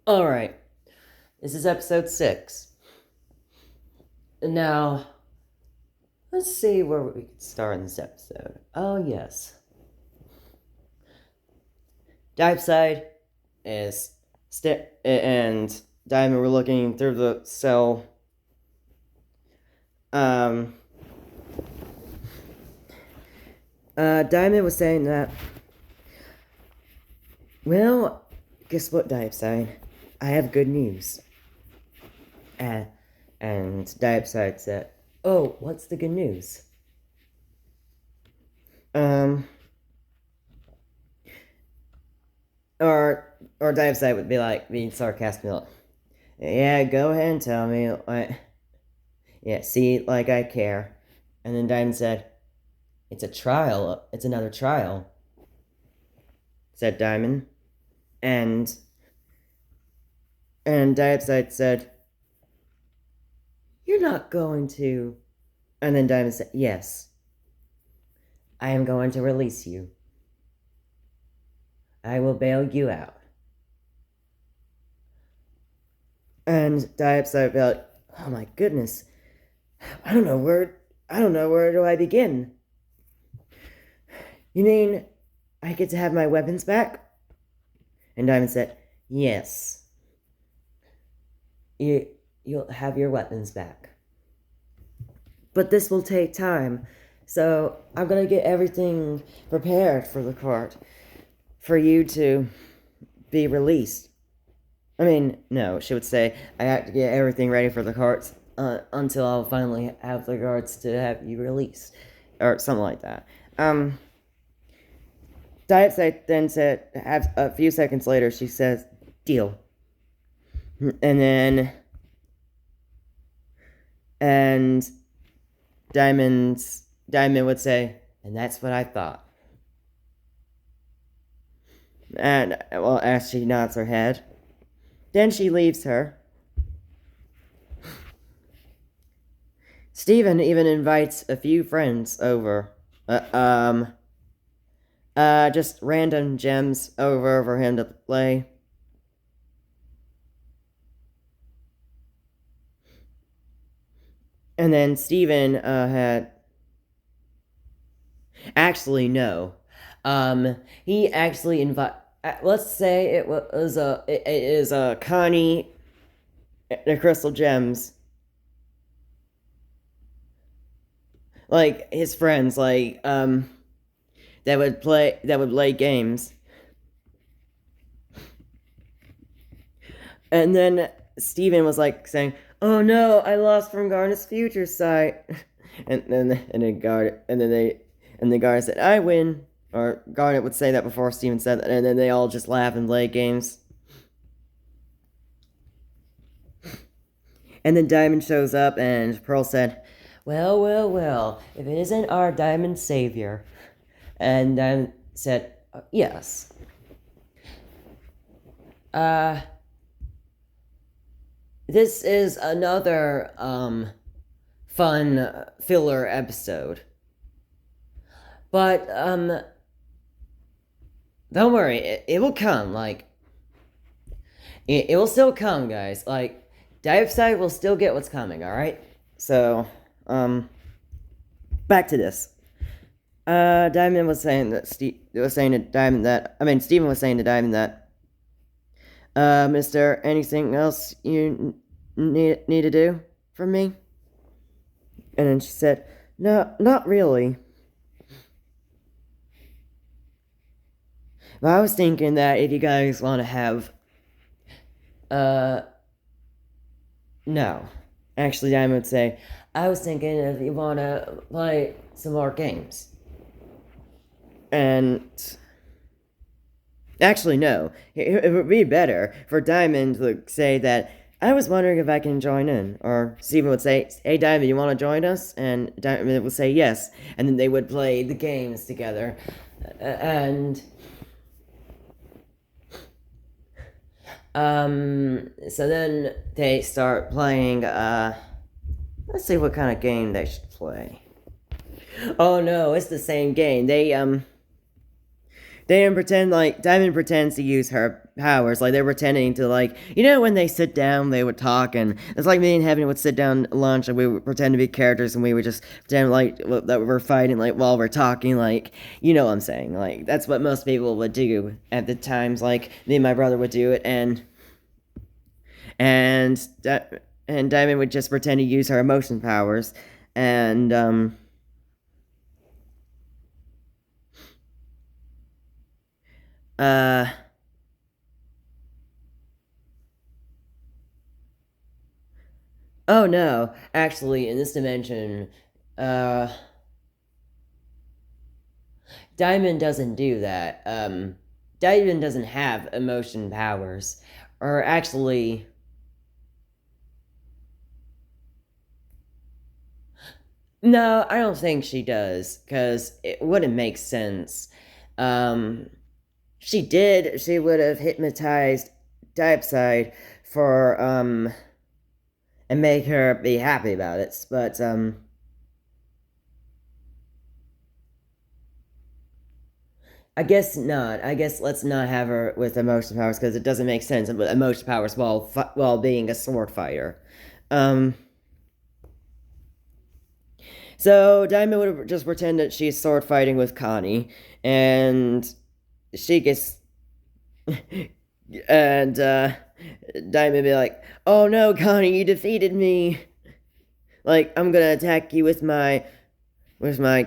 Alright, this is episode 6. Now, let's see where we can start in this episode. Oh, yes. Diapside is and Diamond were looking through the cell. Diamond was saying that, well, guess what, Diapside? I have good news. And Diapside said, oh, what's the good news? Or Diapside would be like, being sarcastic, like, yeah, go ahead and tell me. Yeah, see, like I care. And then Diamond said, it's a trial. It's another trial, said Diamond. And Diapside said, you're not going to... And then Diamond said, yes, I am going to release you. I will bail you out. And Diapside would be like, oh my goodness, I don't know where do I begin? You mean I get to have my weapons back? And Diamond said, yes. You'll have your weapons back. But this will take time, so I'm gonna get everything prepared for the court, for you to be released. I mean, no, she would say, I have to get everything ready for the courts until I'll finally have the guards to have you released. Or something like that. Diapside then said, a few seconds later, she says, deal. And then... And Diamond would say, and that's what I thought. And, well, as she nods her head, then she leaves her. Steven even invites a few friends over. Just random gems over for him to play. And then Steven had... Actually, no. He actually let's say it is Connie, the Crystal Gems. Like, his friends, like, that would play games. And then Steven was like saying, oh no, I lost from Garnet's future sight. And the guard said, I win. Or Garnet would say that before Steven said that, and then they all just laugh and play games. And then Diamond shows up, and Pearl said, well, if it isn't our Diamond Savior. And Diamond said, yes. This is another, fun filler episode. But, don't worry, it will come, like, it will still come, guys. Like, Diapside will still get what's coming, alright? So, back to this. Diamond was saying that Steven was saying to Diamond that, mister, anything else you need to do for me? And then she said, no, not really. But I was thinking that if you guys want to have, no. Actually, Diamond would say, I was thinking if you want to play some more games. And... Actually, no. It would be better for Diamond to say that, I was wondering if I can join in. Or Steven would say, hey Diamond, you want to join us? And Diamond would say yes. And then they would play the games together. And... so then they start playing, let's see what kind of game they should play. Oh no, it's the same game. They didn't pretend like Diamond pretends to use her powers. Like they're pretending to like when they sit down they would talk, and it's like me and Heaven would sit down at lunch and we would pretend to be characters and we would just pretend like that we're fighting like while we're talking, like what I'm saying. Like that's what most people would do at the times. Like me and my brother would do it, and and Diamond would just pretend to use her emotion powers, and uh oh no, actually in this dimension, uh Diamond doesn't do that. Diamond doesn't have emotion powers, or actually, no, I don't think she does, because it wouldn't make sense. Um, she did, she would have hypnotized Diapside for, and make her be happy about it, but, I guess not. I guess let's not have her with emotion powers, because it doesn't make sense with emotion powers while being a sword fighter. Um, so Diamond would just pretend that she's sword fighting with Connie, and she gets and Diamond be like, "Oh no, Connie, you defeated me! Like I'm gonna attack you with my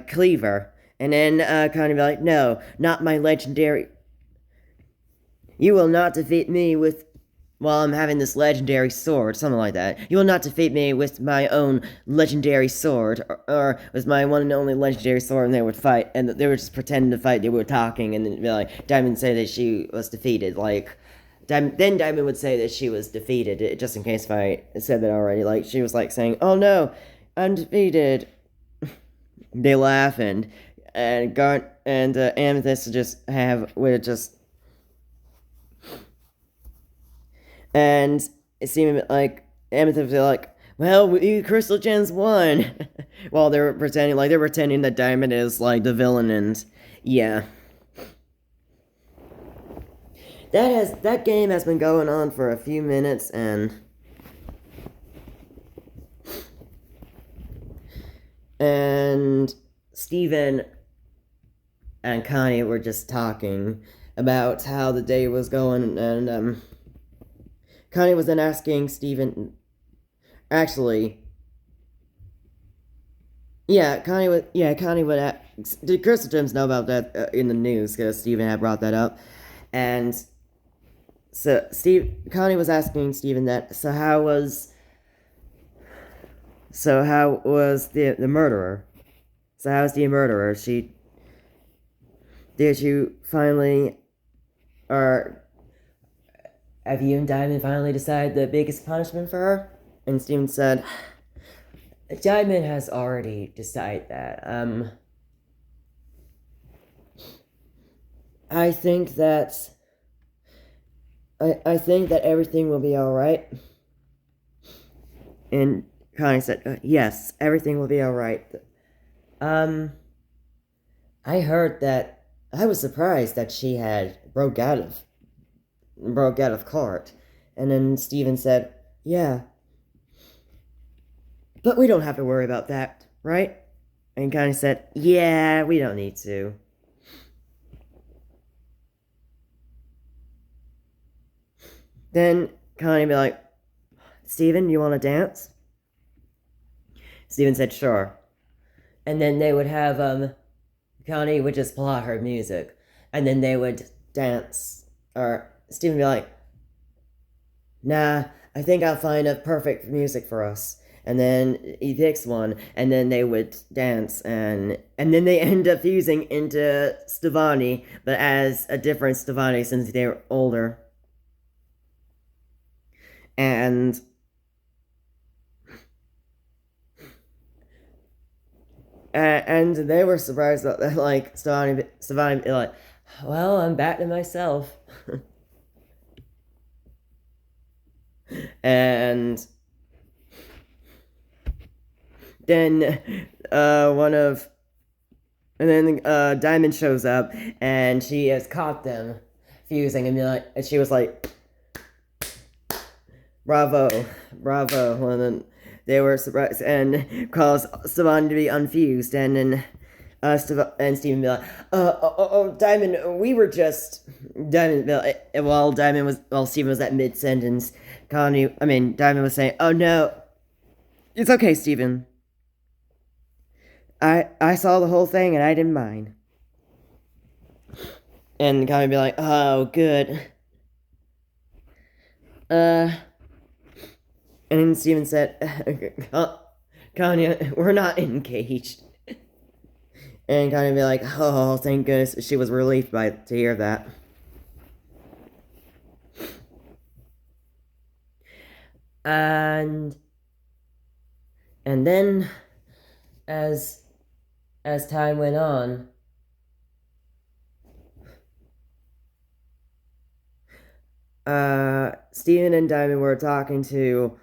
cleaver." And then Connie be like, "No, not my legendary. You will not defeat me with while I'm having this legendary sword," something like that. "You will not defeat me with my own legendary sword, or with my one and only legendary sword." And they would fight, and they were just pretending to fight. They were talking, and then be like, Diamond say that she was defeated. Like, then Diamond would say that she was defeated, just in case if I said that already. Like, she was like saying, "Oh no, I'm defeated." They laugh, and Garnt and Amethyst would just and it seemed like Amethyst was like, "Well, we Crystal Gems won," while they're pretending that Diamond is like the villain, and yeah, that game has been going on for a few minutes, and Steven and Connie were just talking about how the day was going, and Connie was then asking Steven. Actually, yeah, Connie would. Did Crystal Gems know about that in the news? Because Steven had brought that up, and so Connie was asking Steven that. So how was the murderer? So how's the murderer? Did you finally, or have you and Diamond finally decided the biggest punishment for her? And Steven said, Diamond has already decided that. I think that I think that everything will be all right. And Connie said, "Yes, everything will be all right." Um, I heard that. I was surprised that she had broke out of court, and then Steven said, "Yeah, but we don't have to worry about that, right?" And Connie said, "Yeah, we don't need to." Then Connie be like, "Steven, you want to dance?" Steven said, "Sure." And then they would have Connie would just plot her music, and then they would dance. Or Steven would be like, "Nah, I think I'll find a perfect music for us." And then he picks one, and then they would dance, and then they end up fusing into Stevani, but as a different Stevani since they're older. And and they were surprised that like Stevani like, "Well, I'm back to myself." And then one of And then Diamond shows up, and she has caught them fusing, and she was like, "Bravo, bravo!" And then they were surprised and caused Savannah to be unfused, and then and Steven be like, Diamond, we were just Diamond. While Steven was at mid sentence, Diamond was saying, "Oh no, it's okay, Steven. I saw the whole thing and I didn't mind." And Connie be like, "Oh, good." And then Steven said, "Kanye, we're not engaged." And Connie be like, "Oh, thank goodness." She was relieved to hear that. And then as time went on, Steven and Diamond were talking to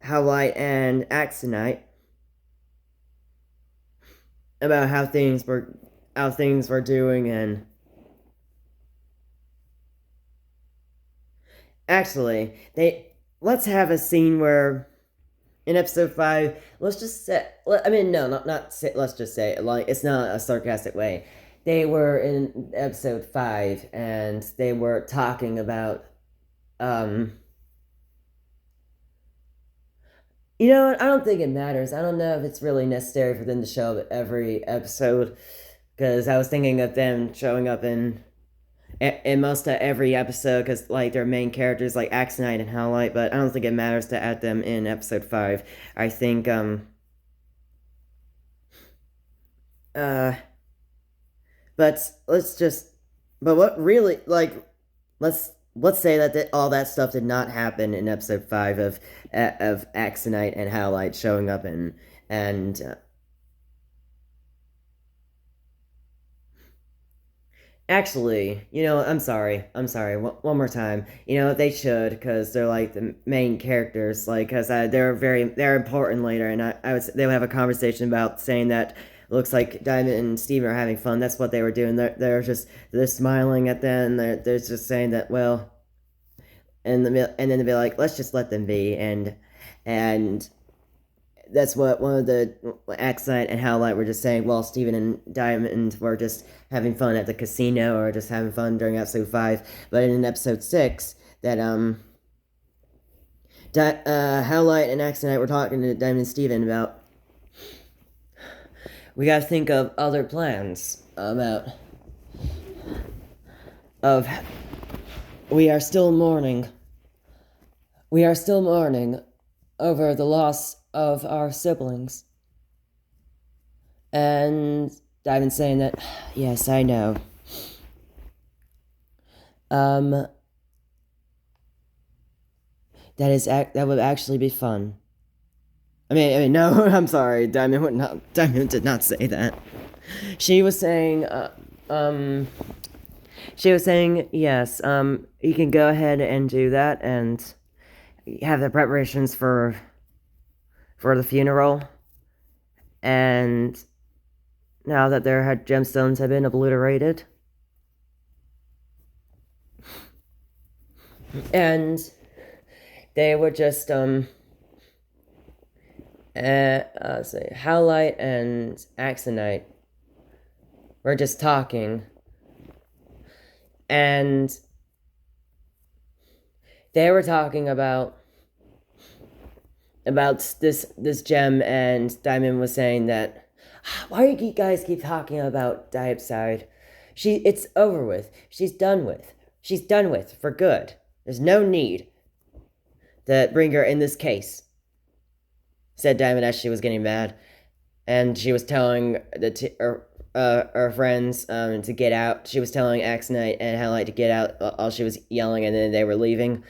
Howlite and Axonite about how things were doing. And actually, let's have a scene where in episode 5, let's just say, let's just say it, like, it's not a sarcastic way. They were in episode 5, and they were talking about, you know what, I don't think it matters. I don't know if it's really necessary for them to show up every episode, because I was thinking of them showing up in most of every episode, because like their main characters like Axonite and Howlite, but I don't think it matters to add them in episode 5. I think let's say that all that stuff did not happen in episode 5 of Axonite and Howlite showing up and actually, I'm sorry. One more time. They should, because they're like the main characters, like, because they're important later, and they'll have a conversation about saying that looks like Diamond and Steven are having fun. That's what they were doing. They're smiling at them. They're just saying that, well, and then they'll be like, let's just let them be, and that's what one of the Axonite and Howlite were just saying while Steven and Diamond were just having fun at the casino, or just having fun during episode 5. But in episode 6, that Howlite and Axonite were talking to Diamond and Steven about, we gotta think of other plans we are still mourning over the loss of our siblings. And Diamond saying that, yes, I know. That would actually be fun. No, I'm sorry. Diamond did not say that. She was saying, yes, you can go ahead and do that and have the preparations for the funeral. And now that their gemstones have been obliterated, and they were just Howlite and Axonite were just talking, and they were talking about this gem, and Diamond was saying that, why do you guys keep talking about Diopside? It's over with. She's done with for good. There's no need to bring her in this case, said Diamond as she was getting mad. And she was telling her friends to get out. She was telling Axonite and Howlite to get out while she was yelling, and then they were leaving.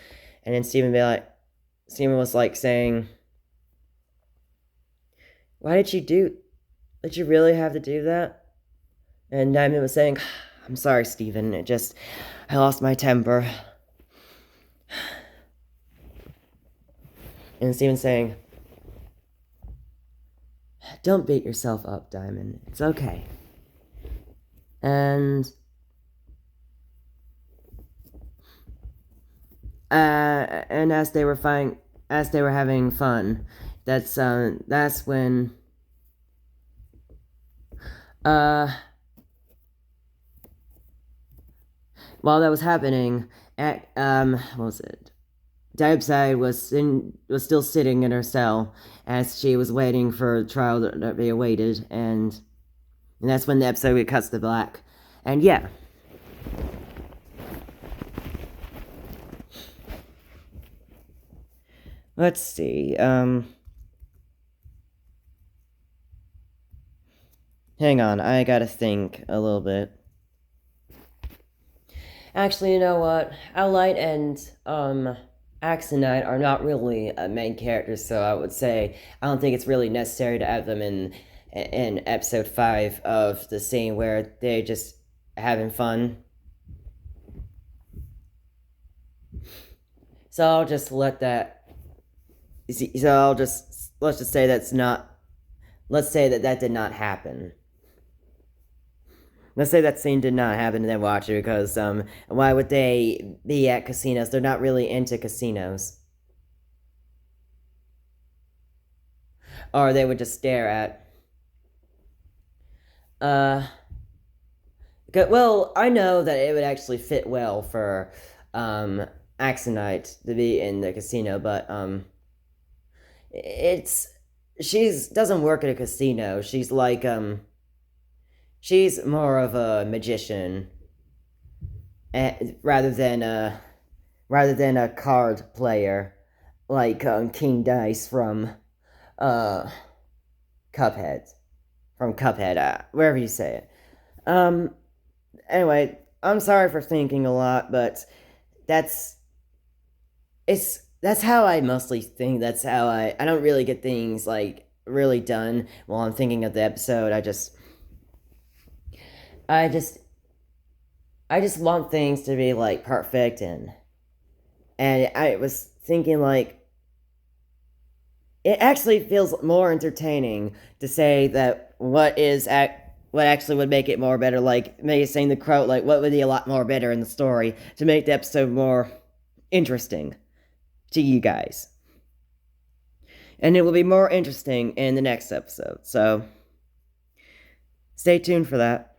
And then Steven was like saying, why did you really have to do that? And Diamond was saying, I'm sorry, Steven, I lost my temper. And Steven saying, don't beat yourself up, Diamond. It's okay. And as they were having fun, that's when while that was happening, what was it? Diabside was still sitting in her cell as she was waiting for the trial to be awaited, and that's when the episode cuts to black. And yeah. Let's see, hang on, I gotta think a little bit. Actually, you know what? Owlite and, Axonite are not really main characters, so I would say I don't think it's really necessary to have them in episode 5 of the scene where they're just having fun. So I'll just let that. So let's just say that's not. Let's say that did not happen. Let's say that scene did not happen and then watch it, because why would they be at casinos? They're not really into casinos. Or they would just stare at. Well, I know that it would actually fit well for Axonite to be in the casino, but she doesn't work at a casino. She's like she's more of a magician, rather than a card player like King Dice from Cuphead, wherever you say it. Anyway, I'm sorry for thinking a lot, but that's how I mostly think. That's how I don't really get things like really done while I'm thinking of the episode. I just want things to be like perfect, and I was thinking like it actually feels more entertaining to say that what actually would make it more better, like maybe saying the quote, like what would be a lot more better in the story to make the episode more interesting to you guys. And it will be more interesting in the next episode, so stay tuned for that.